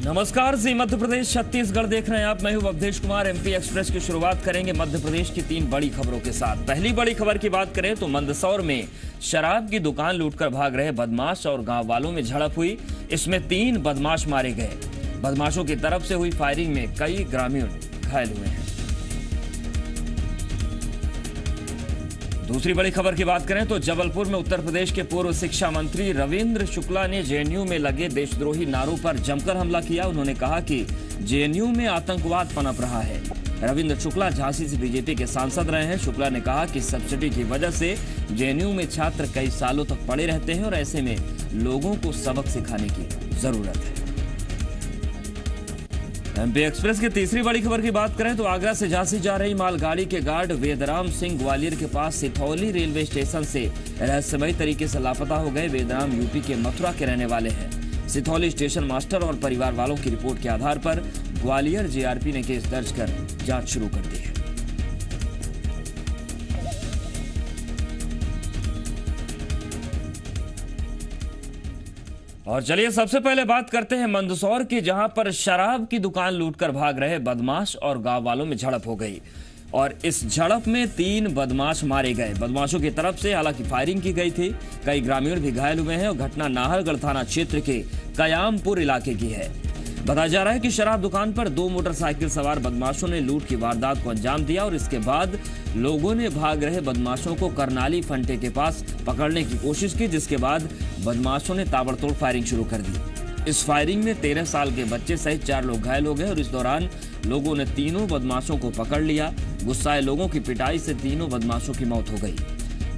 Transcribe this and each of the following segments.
नमस्कार जी, मध्य प्रदेश छत्तीसगढ़ देख रहे हैं आप। मैं हूं अवधेश कुमार। एमपी एक्सप्रेस की शुरुआत करेंगे मध्य प्रदेश की 3 बड़ी खबरों के साथ। पहली बड़ी खबर की बात करें तो मंदसौर में शराब की दुकान लूटकर भाग रहे बदमाश और गांव वालों में झड़प हुई। इसमें 3 बदमाश मारे गए। बदमाशों की तरफ से हुई फायरिंग में कई ग्रामीण घायल हुए हैं। दूसरी बड़ी खबर की बात करें तो जबलपुर में उत्तर प्रदेश के पूर्व शिक्षा मंत्री रविंद्र शुक्ला ने जेएनयू में लगे देशद्रोही नारों पर जमकर हमला किया। उन्होंने कहा कि जेएनयू में आतंकवाद पनप रहा है। रविंद्र शुक्ला झांसी से बीजेपी के सांसद रहे हैं। शुक्ला ने कहा कि सब्सिडी की वजह से जेएनयू में छात्र कई सालों तक पड़े रहते हैं और ऐसे में लोगों को सबक सिखाने की जरूरत है। एमपी एक्सप्रेस की तीसरी बड़ी खबर की बात करें तो आगरा से झांसी जा रही मालगाड़ी के गार्ड वेदराम सिंह ग्वालियर के पास सिथौली रेलवे स्टेशन से रहस्यमयी तरीके से लापता हो गए। वेदराम यूपी के मथुरा के रहने वाले हैं। सिथौली स्टेशन मास्टर और परिवार वालों की रिपोर्ट के आधार पर ग्वालियर जीआरपी ने केस दर्ज कर जांच शुरू कर दी है। और चलिए सबसे पहले बात करते हैं मंदसौर की, जहां पर शराब की दुकान लूटकर भाग रहे बदमाश और गांव वालों में झड़प हो गई और इस झड़प में 3 बदमाश मारे गए। बदमाशों की तरफ से हालांकि फायरिंग की गई थी। कई ग्रामीण भी घायल हुए हैं और घटना नाहरगढ़ थाना क्षेत्र के कयामपुर इलाके की है। बताया जा रहा है कि शराब दुकान पर 2 मोटरसाइकिल सवार बदमाशों ने लूट की वारदात को अंजाम दिया और इसके बाद लोगों ने भाग रहे बदमाशों को करनाली फंटे के पास पकड़ने की कोशिश की, जिसके बाद बदमाशों ने ताबड़तोड़ फायरिंग शुरू कर दी। इस फायरिंग में 13 साल के बच्चे सहित 4 लोग घायल हो गए और इस दौरान लोगों ने तीनों बदमाशों को पकड़ लिया। गुस्साए लोगों की पिटाई से तीनों बदमाशों की मौत हो गई।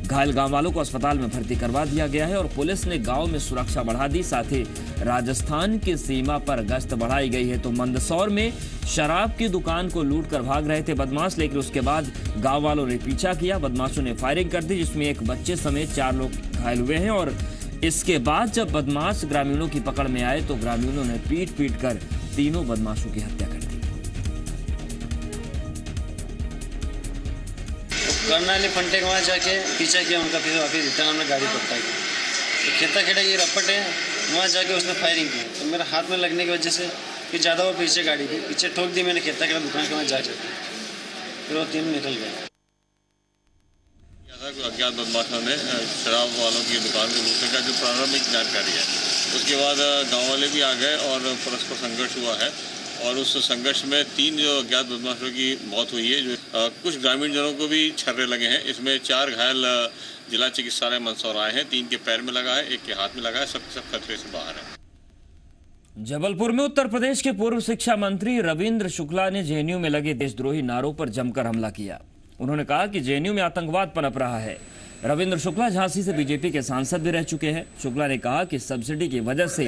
घायल गांव वालों को अस्पताल में भर्ती करवा दिया गया है और पुलिस ने गांव में सुरक्षा बढ़ा दी। साथ ही राजस्थान की सीमा पर गश्त बढ़ाई गई है। तो मंदसौर में शराब की दुकान को लूट कर भाग रहे थे बदमाश, लेकिन उसके बाद गांव वालों ने पीछा किया। बदमाशों ने फायरिंग कर दी, जिसमें एक बच्चे समेत 4 लोग घायल हुए हैं और इसके बाद जब बदमाश ग्रामीणों की पकड़ में आए तो ग्रामीणों ने पीट कर तीनों बदमाशों की हत्या कर दी। कर्नाली फंटे के वहाँ जाके पीछा किया उनका, फिर वापिस रिटर्न हमने गाड़ी पकड़ा की। तो खेता खेड़ा ये रपट है, वहाँ जाके उसने फायरिंग की तो मेरा हाथ में लगने की वजह से फिर ज़्यादा वो पीछे गाड़ी की पीछे ठोक दी मैंने खेता खेड़ा दुकान के वहाँ जाके, फिर वो 3 निकल गए। अज्ञात बदमाशों ने शराब वालों की दुकान को लूटने का जो प्रारंभिक जानकारी है, उसके बाद गाँव वाले भी आ गए और परस्पर संघर्ष हुआ है और उस संघर्ष में 3 जो अज्ञात बदमाशों की मौत हुई है। जो कुछ ग्रामीण जनों को भी छर्रे लगे हैं। इसमें 4 घायल जिला चिकित्सालय मंदसौर आए हैं। 3 के पैर में लगा है, 1 के हाथ में लगा है। सब खतरे से बाहर है। जबलपुर में उत्तर प्रदेश के पूर्व शिक्षा मंत्री रविंद्र शुक्ला ने जेएनयू में लगे देशद्रोही नारों पर जमकर हमला किया। उन्होंने कहा कि जेएनयू में आतंकवाद पनप रहा है। रविंद्र शुक्ला झांसी से बीजेपी के सांसद भी रह चुके हैं। शुक्ला ने कहा कि सब्सिडी की वजह से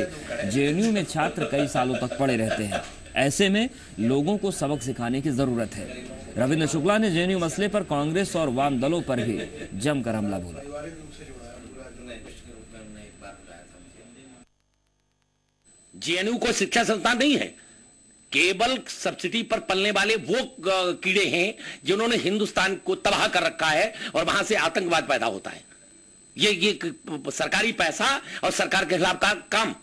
जेएनयू में छात्र कई सालों तक पड़े रहते हैं, ऐसे में लोगों को सबक सिखाने की जरूरत है। रविंद्र शुक्ला ने जेएनयू मसले पर कांग्रेस और वाम दलों पर भी जमकर हमला बोला। जेएनयू को शिक्षा संस्थान नहीं है, केवल सब्सिडी पर पलने वाले वो कीड़े हैं जिन्होंने हिंदुस्तान को तबाह कर रखा है और वहां से आतंकवाद पैदा होता है। ये सरकारी पैसा और सरकार के खिलाफ का काम,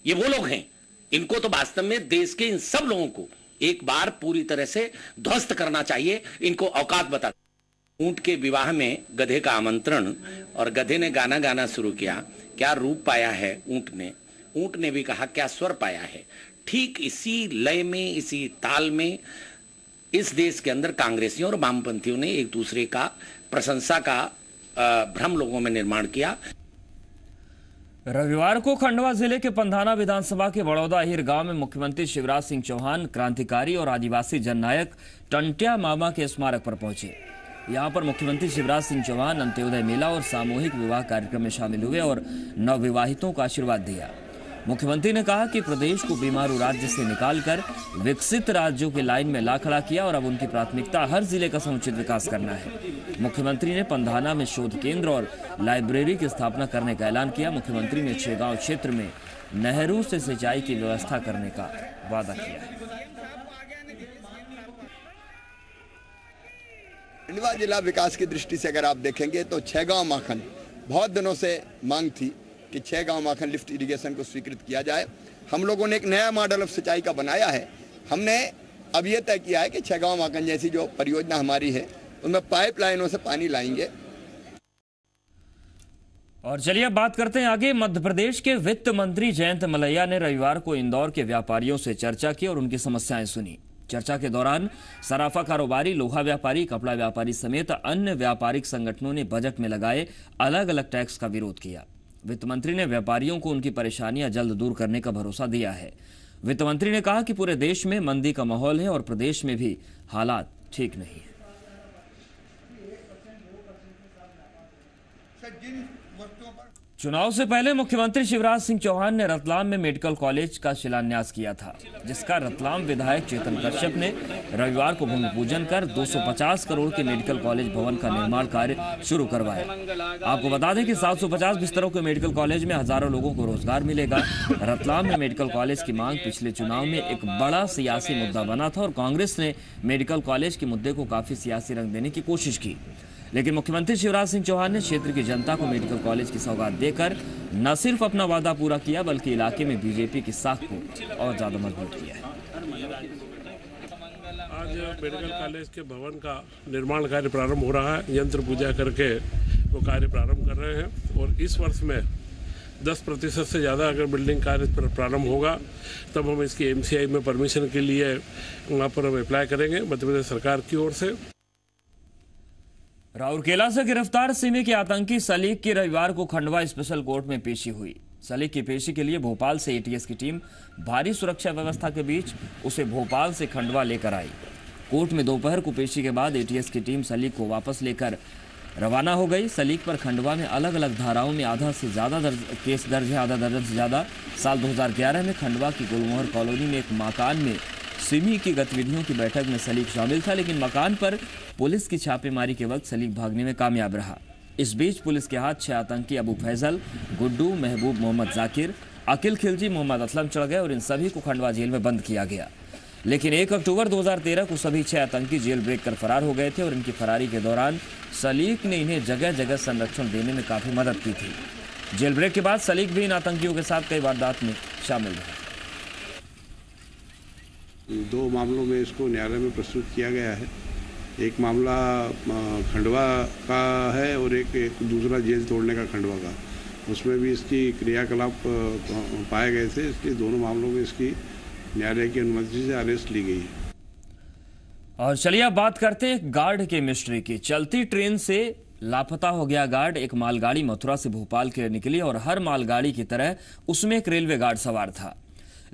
ये वो लोग हैं। इनको तो वास्तव में देश के इन सब लोगों को एक बार पूरी तरह से ध्वस्त करना चाहिए। इनको औकात बता। ऊंट के विवाह में गधे का आमंत्रण और गधे ने गाना गाना शुरू किया। क्या रूप पाया है ऊंट ने भी कहा क्या स्वर पाया है। ठीक इसी लय में, इसी ताल में इस देश के अंदर कांग्रेसियों और वामपंथियों ने एक दूसरे का प्रशंसा का भ्रम लोगों में निर्माण किया। रविवार को खंडवा जिले के पंधाना विधानसभा के बड़ौदा हिर गांव में मुख्यमंत्री शिवराज सिंह चौहान क्रांतिकारी और आदिवासी जननायक टंट्या मामा के स्मारक पर पहुंचे। यहां पर मुख्यमंत्री शिवराज सिंह चौहान अंत्योदय मेला और सामूहिक विवाह कार्यक्रम में शामिल हुए और नवविवाहितों को आशीर्वाद दिया। मुख्यमंत्री ने कहा कि प्रदेश को बीमारू राज्य से निकालकर विकसित राज्यों की लाइन में ला खड़ा किया और अब उनकी प्राथमिकता हर जिले का समुचित विकास करना है। मुख्यमंत्री ने पंधाना में शोध केंद्र और लाइब्रेरी की स्थापना करने का ऐलान किया। मुख्यमंत्री ने छेगांव क्षेत्र में नहरों से सिंचाई की व्यवस्था करने का वादा किया है। खंडवा जिला विकास की दृष्टि से अगर आप देखेंगे तो छेगांव माखन बहुत दिनों से मांग थी कि 6 गांव माखन लिफ्ट इरिगेशन को स्वीकृत किया जाए। हम लोगों ने एक नया मॉडल ऑफ सिंचाई का बनाया है। हमने अब ये तय किया है कि 6 गांव माखन जैसी जो परियोजना हमारी है उनमें पाइपलाइनों से पानी लाएंगे। और चलिए अब बात करते हैं आगे। मध्य प्रदेश के वित्त मंत्री जयंत मलैया ने रविवार को इंदौर के व्यापारियों से चर्चा की और उनकी समस्याएं सुनी। चर्चा के दौरान सराफा कारोबारी, लोहा व्यापारी, कपड़ा व्यापारी समेत अन्य व्यापारिक संगठनों ने बजट में लगाए अलग अलग टैक्स का विरोध किया। वित्त मंत्री ने व्यापारियों को उनकी परेशानियां जल्द दूर करने का भरोसा दिया है। वित्त मंत्री ने कहा कि पूरे देश में मंदी का माहौल है और प्रदेश में भी हालात ठीक नहीं है। चुनाव से पहले मुख्यमंत्री शिवराज सिंह चौहान ने रतलाम में मेडिकल कॉलेज का शिलान्यास किया था, जिसका रतलाम विधायक चेतन कश्यप ने रविवार को भूमि पूजन कर 250 करोड़ के मेडिकल कॉलेज भवन का निर्माण कार्य शुरू करवाया। आपको बता दें कि 750 बिस्तरों के मेडिकल कॉलेज में हजारों लोगों को रोजगार मिलेगा। रतलाम में मेडिकल कॉलेज की मांग पिछले चुनाव में एक बड़ा सियासी मुद्दा बना था और कांग्रेस ने मेडिकल कॉलेज के मुद्दे को काफी सियासी रंग देने की कोशिश की, लेकिन मुख्यमंत्री शिवराज सिंह चौहान ने क्षेत्र की जनता को मेडिकल कॉलेज की सौगात देकर न सिर्फ अपना वादा पूरा किया बल्कि इलाके में बीजेपी की साख को और ज्यादा मजबूत किया है। आज मेडिकल कॉलेज के भवन का निर्माण कार्य प्रारंभ हो रहा है। यंत्र पूजा करके वो कार्य प्रारंभ कर रहे हैं और इस वर्ष में 10% से ज़्यादा अगर बिल्डिंग कार्य प्रारंभ होगा तब हम इसकी MCI में परमिशन के लिए वहाँ पर हम अप्लाई करेंगे मध्य प्रदेश सरकार की ओर से। राउरकेला से गिरफ्तार सिमी के आतंकी सलीक की रविवार को खंडवा स्पेशल कोर्ट में पेशी हुई। सलीक की पेशी के लिए भोपाल से ATS की टीम भारी सुरक्षा व्यवस्था के बीच उसे भोपाल से खंडवा लेकर आई। कोर्ट में दोपहर को पेशी के बाद ATS की टीम सलीक को वापस लेकर रवाना हो गई। सलीक पर खंडवा में अलग अलग धाराओं में आधा से ज्यादा केस दर्ज है, आधा दर्जन से ज्यादा। साल 2011 में खंडवा की गुलमोहर कॉलोनी में एक मकान में सिमी की गतिविधियों की बैठक में सलीक शामिल था, लेकिन मकान पर पुलिस की छापेमारी के वक्त सलीक भागने में कामयाब रहा। इस बीच पुलिस के हाथ 6 आतंकी अबू फैजल, गुड्डू, महबूब मोहम्मद जाकिर, अकिल खिलजी, मोहम्मद असलम चढ़ गए और इन सभी को खंडवा जेल में बंद किया गया। लेकिन 1 अक्टूबर 2013 को सभी 6 आतंकी जेल ब्रेक कर फरार हो गए थे और इनकी फरारी के दौरान सलीक ने इन्हें जगह जगह संरक्षण देने में काफी मदद की थी। जेल ब्रेक के बाद सलीक भी इन आतंकियों के साथ कई वारदात में शामिल रहे। 2 मामलों में इसको न्यायालय में प्रस्तुत किया गया है। एक मामला खंडवा का है और एक दूसरा जेल तोड़ने का खंडवा का। उसमें भी इसकी क्रियाकलाप पाए गए थे, इसलिए दोनों मामलों में इसकी न्यायालय की अनुमति से अरेस्ट ली गई है। और चलिए अब बात करते हैं गार्ड के मिस्ट्री की। चलती ट्रेन से लापता हो गया गार्ड। एक मालगाड़ी मथुरा से भोपाल के लिए निकली और हर मालगाड़ी की तरह उसमें एक रेलवे गार्ड सवार था,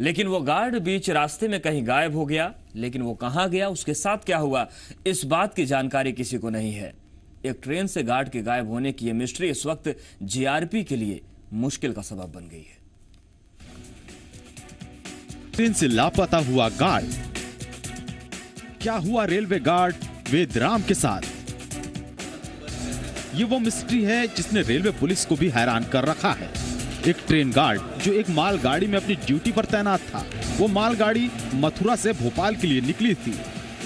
लेकिन वो गार्ड बीच रास्ते में कहीं गायब हो गया। लेकिन वो कहां गया, उसके साथ क्या हुआ, इस बात की जानकारी किसी को नहीं है। एक ट्रेन से गार्ड के गायब होने की यह मिस्ट्री इस वक्त GRP के लिए मुश्किल का सबब बन गई है। ट्रेन से लापता हुआ गार्ड, क्या हुआ रेलवे गार्ड वेदराम के साथ? ये वो मिस्ट्री है जिसने रेलवे पुलिस को भी हैरान कर रखा है। एक ट्रेन गार्ड जो एक मालगाड़ी में अपनी ड्यूटी पर तैनात था, वो मालगाड़ी मथुरा से भोपाल के लिए निकली थी,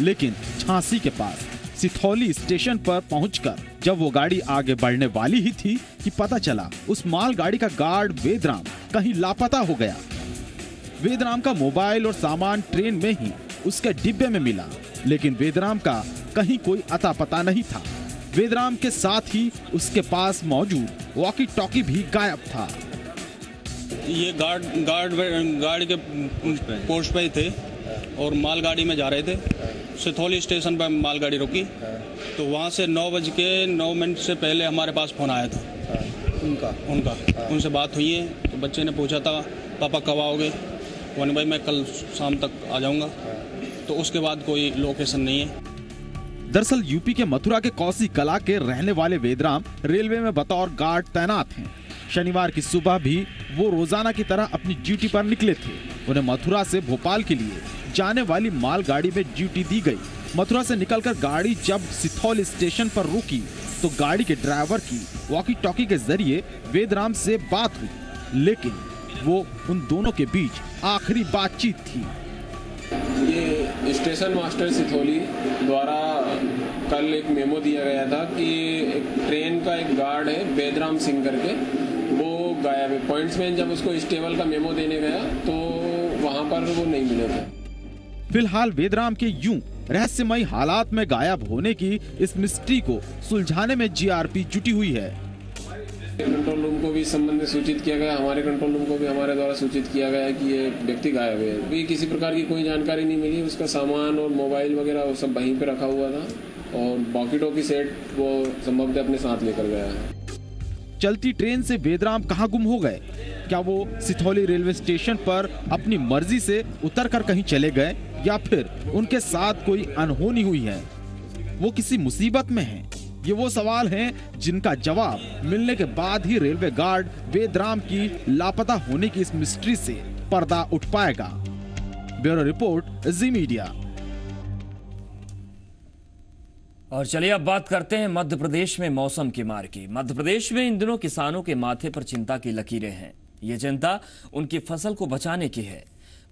लेकिन झांसी के पास सिथौली स्टेशन पर पहुंचकर जब वो गाड़ी आगे बढ़ने वाली ही थी कि पता चला उस मालगाड़ी का गार्ड वेदराम कहीं लापता हो गया। वेदराम का मोबाइल और सामान ट्रेन में ही उसके डिब्बे में मिला, लेकिन वेदराम का कहीं कोई अता पता नहीं था। वेदराम के साथ ही उसके पास मौजूद वॉकी टॉकी भी गायब था। ये गार्ड के पोस्ट पे थे और मालगाड़ी में जा रहे थे। सिथौली स्टेशन पर मालगाड़ी रुकी तो वहाँ से 9:09 से पहले हमारे पास फ़ोन आया था उनका उनसे बात हुई है। तो बच्चे ने पूछा था पापा कब आओगे, वन भाई मैं कल शाम तक आ जाऊँगा। तो उसके बाद कोई लोकेशन नहीं है। दरअसल यूपी के मथुरा के कौसी कला के रहने वाले वेदराम रेलवे में बतौर गार्ड तैनात हैं। शनिवार की सुबह भी वो रोजाना की तरह अपनी ड्यूटी पर निकले थे। उन्हें मथुरा से भोपाल के लिए जाने वाली मालगाड़ी में ड्यूटी दी गई। मथुरा से निकलकर गाड़ी जब सिथौल स्टेशन पर रुकी तो गाड़ी के ड्राइवर की वॉकी टॉकी के जरिए वेदराम से बात हुई, लेकिन वो उन दोनों के बीच आखिरी बातचीत थी। ये स्टेशन मास्टर सिथौली द्वारा कल एक मेमो दिया गया था कि एक ट्रेन का एक गार्ड है वेदराम सिंह करके, वो गायब है। पॉइंट्समैन जब उसको स्टेबल का मेमो देने गया तो वहाँ पर वो नहीं मिले थे। फिलहाल वेदराम के यूं रहस्यमयी हालात में गायब होने की इस मिस्ट्री को सुलझाने में जीआरपी जुटी हुई है। कंट्रोल रूम को भी इस संबंध में सूचित किया गया, हमारे कंट्रोल रूम को भी हमारे द्वारा सूचित किया गया है कि ये व्यक्ति गायब है। भी किसी प्रकार की कोई जानकारी नहीं मिली। उसका सामान और मोबाइल वगैरह वो सब वहीं पे रखा हुआ था और वॉकी टॉकी सेट वो संभवतः अपने साथ लेकर गया है। चलती ट्रेन से वेदराम कहां गुम हो गए? क्या वो सिथौली रेलवे स्टेशन पर अपनी मर्जी से उतरकर कहीं चले गए या फिर उनके साथ कोई अनहोनी हुई है? वो किसी मुसीबत में हैं? ये वो सवाल हैं जिनका जवाब मिलने के बाद ही रेलवे गार्ड वेदराम की लापता होने की इस मिस्ट्री से पर्दा उठ पाएगा। ब्यूरो रिपोर्ट, जी मीडिया। और चलिए अब बात करते हैं मध्य प्रदेश में मौसम की मार की। मध्य प्रदेश में इन दिनों किसानों के माथे पर चिंता की लकीरें हैं। ये चिंता उनकी फसल को बचाने की है।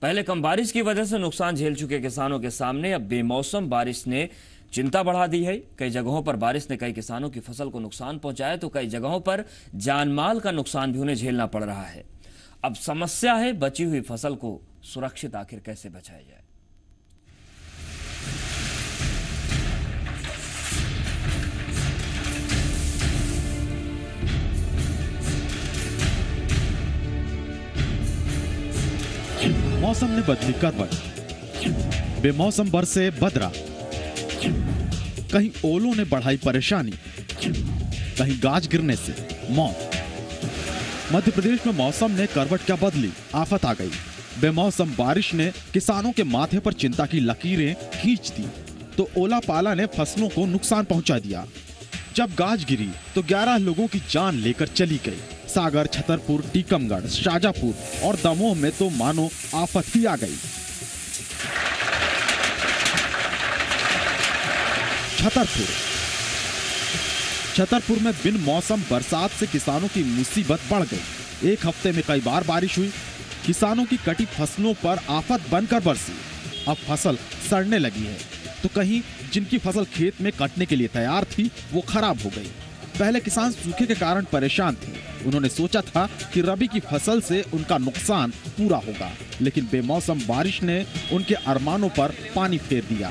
पहले कम बारिश की वजह से नुकसान झेल चुके किसानों के सामने अब बेमौसम बारिश ने चिंता बढ़ा दी है। कई जगहों पर बारिश ने कई किसानों की फसल को नुकसान पहुंचाया तो कई जगहों पर जानमाल का नुकसान भी उन्हें झेलना पड़ रहा है। अब समस्या है बची हुई फसल को सुरक्षित आखिर कैसे बचाया जाए। मौसम ने बदली करवट, बेमौसम बरसे बदरा, कहीं ओलों ने बढ़ाई परेशानी, कहीं गाज गिरने से मौत। मध्य प्रदेश में मौसम ने करवट क्या बदली, आफत आ गई। बेमौसम बारिश ने किसानों के माथे पर चिंता की लकीरें खींच दी तो ओला पाला ने फसलों को नुकसान पहुंचा दिया। जब गाज गिरी तो 11 लोगों की जान लेकर चली गई। सागर, छतरपुर, टीकमगढ़, शाजापुर और दमोह में तो मानो आफत ही आ गई। छतरपुर में बिन मौसम बरसात से किसानों की मुसीबत बढ़ गई। एक हफ्ते में कई बार बारिश हुई, किसानों की कटी फसलों पर आफत बनकर बरसी। अब फसल सड़ने लगी है तो कहीं जिनकी फसल खेत में कटने के लिए तैयार थी वो खराब हो गई। पहले किसान सूखे के कारण परेशान थे। उन्होंने सोचा था कि रबी की फसल से उनका नुकसान पूरा होगा, लेकिन बेमौसम बारिश ने उनके अरमानों पर पानी फेर दिया।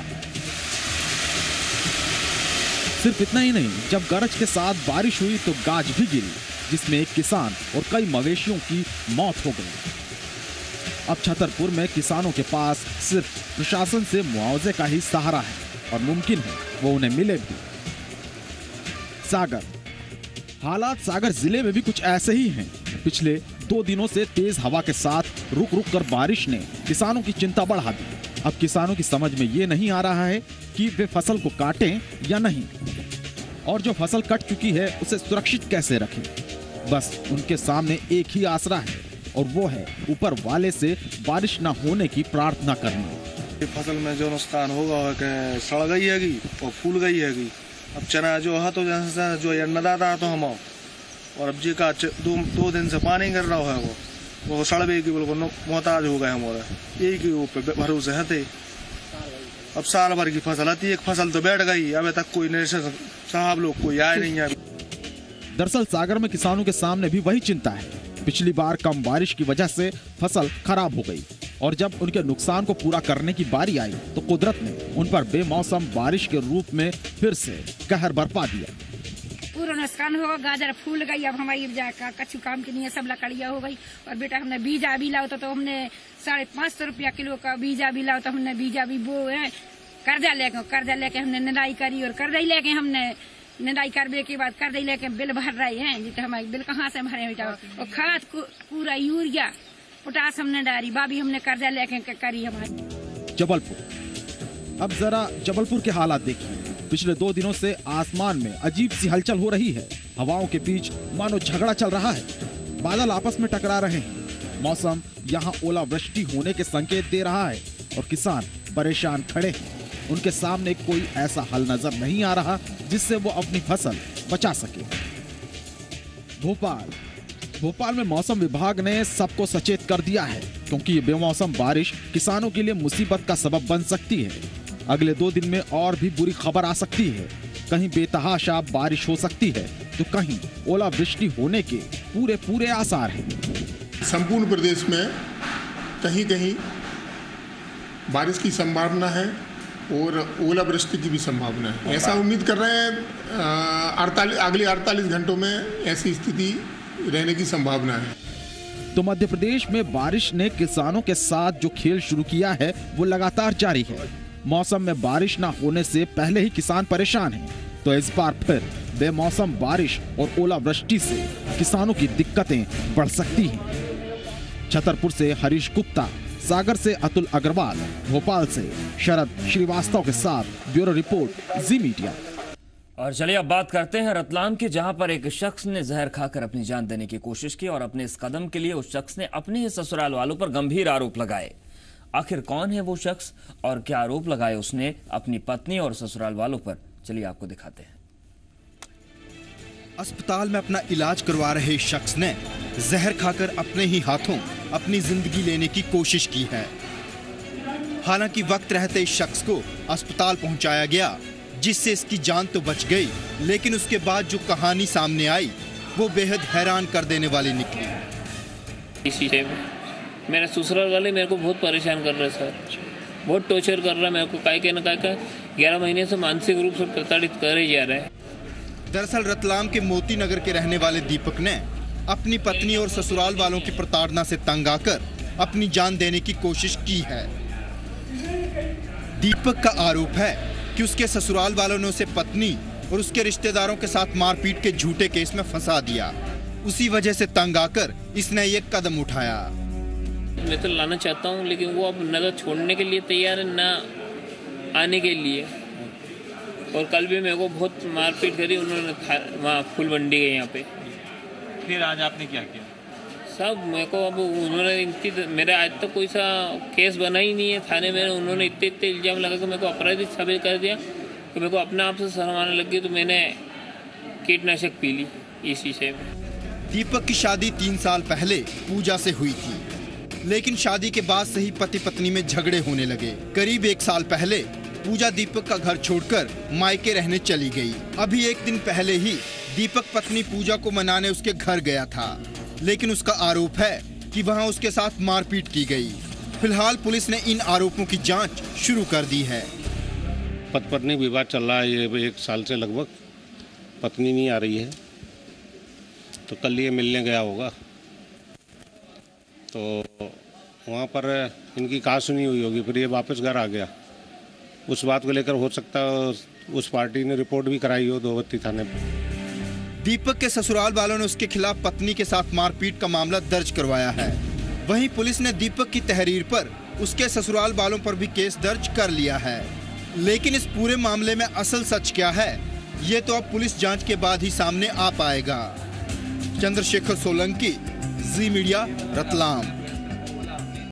सिर्फ इतना ही नहीं, जब गरज के साथ बारिश हुई तो गाज भी गिरी, जिसमें एक किसान और कई मवेशियों की मौत हो गई। अब छतरपुर में किसानों के पास सिर्फ प्रशासन से मुआवजे का ही सहारा है और मुमकिन है वो उन्हें मिले भी। सागर, हालात सागर जिले में भी कुछ ऐसे ही हैं। पिछले 2 दिनों से तेज हवा के साथ रुक रुक कर बारिश ने किसानों की चिंता बढ़ा दी। अब किसानों की समझ में ये नहीं आ रहा है कि वे फसल को काटें या नहीं, और जो फसल कट चुकी है उसे सुरक्षित कैसे रखें। बस उनके सामने एक ही आसरा है और वो है ऊपर वाले से बारिश न होने की प्रार्थना करना। फसल में जो नुकसान होगा सड़ गई हैगी और फूल गई हैगी। अब चना जो है तो जो अन्नदाता तो हम, और अब जी का 2 दिन से पानी गिर रहा है वो सड़बे की बिल्कुल मोहताज हो गए हमारे। यही की ऊपर भरोसे है थे। अब साल भर की फसल आती, एक फसल तो बैठ गई, अभी तक कोई निरीक्षक साहब लोग कोई आए नहीं है। दरअसल सागर में किसानों के सामने भी वही चिंता है। पिछली बार कम बारिश की वजह से फसल खराब हो गई और जब उनके नुकसान को पूरा करने की बारी आई तो कुदरत ने उन पर बेमौसम बारिश के रूप में फिर से कहर बरपा दिया। पूरा नुकसान होगा, गाजर फूल गई। अब हमारी कच्छु काम की नहीं है, सब लकड़ियाँ हो गई। और बेटा हमने बीजा भी लाओ तो हमने 550 रुपया किलो का बीजा भी लाओ तो हमने बीजा भी वो है कर्जा लेके हमने निराई करी और कर्जा लेके हमने निराई करने के बाद कर्जा लेके बिल भर रहे हैं। जी तो हमारे बिल कहाँ से भरे बेटा। और खाद पूरा यूरिया पोटास हमने डाली, बाबी हमने कर्जा लेके करी हमारी। जबलपुर, अब जरा जबलपुर के हालात देखिए। पिछले 2 दिनों से आसमान में अजीब सी हलचल हो रही है। हवाओं के बीच मानो झगड़ा चल रहा है, बादल आपस में टकरा रहे हैं। मौसम यहाँ ओलावृष्टि होने के संकेत दे रहा है और किसान परेशान खड़े हैं। उनके सामने कोई ऐसा हल नजर नहीं आ रहा जिससे वो अपनी फसल बचा सके। भोपाल में मौसम विभाग ने सबको सचेत कर दिया है क्योंकि ये बेमौसम बारिश किसानों के लिए मुसीबत का सबब बन सकती है। अगले 2 दिन में और भी बुरी खबर आ सकती है। कहीं बेतहाशा बारिश हो सकती है तो कहीं ओलावृष्टि होने के पूरे आसार हैं। संपूर्ण प्रदेश में कहीं कहीं बारिश की संभावना है और ओलावृष्टि की भी संभावना है। ऐसा उम्मीद कर रहे हैं अगले 48 घंटों में ऐसी स्थिति रहने की संभावना है। तो मध्य प्रदेश में बारिश ने किसानों के साथ जो खेल शुरू किया है वो लगातार जारी है। मौसम में बारिश न होने से पहले ही किसान परेशान हैं, तो इस बार फिर बेमौसम बारिश और ओलावृष्टि से किसानों की दिक्कतें बढ़ सकती हैं। छतरपुर से हरीश गुप्ता, सागर से अतुल अग्रवाल, भोपाल से शरद श्रीवास्तव के साथ ब्यूरो रिपोर्ट, जी मीडिया। और चलिए अब बात करते हैं रतलाम की, जहां पर एक शख्स ने जहर खाकर अपनी जान देने की कोशिश की और अपने इस कदम के लिए उस शख्स ने अपने ही ससुराल वालों पर गंभीर आरोप लगाए। आखिर कौन है वो शख्स और क्या आरोप लगाए उसने अपनी पत्नी और ससुराल वालों पर, चलिए आपको दिखाते हैं। अस्पताल में अपना इलाज करवा रहे शख्स ने जहर खाकर अपने ही हाथों अपनी जिंदगी लेने की कोशिश की है। हालांकि वक्त रहते इस शख्स को अस्पताल पहुंचाया गया, जिससे इसकी जान तो बच गई, लेकिन उसके बाद जो कहानी सामने आई वो बेहद हैरान कर देने वाली निकली। इसी से मेरे ससुराल वाले मेरे को बहुत परेशान कर रहे सर, बहुत टॉर्चर कर रहा है मेरे को, काय के न काय का 11 महीने से मानसिक रूप से प्रताड़ित कर ही जा रहे हैं। दरअसल रतलाम के मोती नगर के रहने वाले दीपक ने अपनी पत्नी और ससुराल वालों की प्रताड़ना से तंग आकर अपनी जान देने की कोशिश की है। दीपक का आरोप है कि उसके ससुराल वालों ने उसे पत्नी और उसके रिश्तेदारों के साथ मारपीट के झूठे केस में फंसा दिया। उसी वजह से तंग आकर इसने ये कदम उठाया। मैं तो लाना चाहता हूँ, लेकिन वो अब न तो छोड़ने के लिए तैयार है न आने के लिए। और कल भी मेरे को बहुत मारपीट करी उन्होंने, वहाँ फूल मंडी गए यहाँ पे। फिर आज आपने क्या किया? सब मेरे को अब उन्होंने मेरे आज तक कोई सा केस बना ही नहीं है थाने में। उन्होंने इतने इल्जाम लगा कि मेरे को अपराधी साबित कर दिया कि मेरे को अपने आप से शर्म आने लगी, तो मैंने कीटनाशक पी ली इसी से। दीपक की शादी 3 साल पहले पूजा से हुई थी, लेकिन शादी के बाद से ही पति पत्नी में झगड़े होने लगे। करीब 1 साल पहले पूजा दीपक का घर छोड़कर मायके रहने चली गई। अभी 1 दिन पहले ही दीपक पत्नी पूजा को मनाने उसके घर गया था, लेकिन उसका आरोप है कि वहां उसके साथ मारपीट की गई। फिलहाल पुलिस ने इन आरोपों की जांच शुरू कर दी है। पति पत्नी विवाद चल रहा है ये 1 साल से लगभग। पत्नी नहीं आ रही है, तो कल ये मिलने गया होगा, तो वहाँ पर इनकी कहा सुनी हुई होगी, फिर ये वापस घर आ गया। उस बात को लेकर हो सकता है उस पार्टी ने रिपोर्ट भी कराई हो दोवत्ती थाने पर। दीपक के ससुराल वालों ने उसके खिलाफ पत्नी के साथ मारपीट का मामला दर्ज करवाया है। वहीं पुलिस ने दीपक की तहरीर पर उसके ससुराल वालों पर भी केस दर्ज कर लिया है। लेकिन इस पूरे मामले में असल सच क्या है, ये तो अब पुलिस जांच के बाद ही सामने आ पाएगा। चंद्रशेखर सोलंकी, जी मीडिया, रतलाम।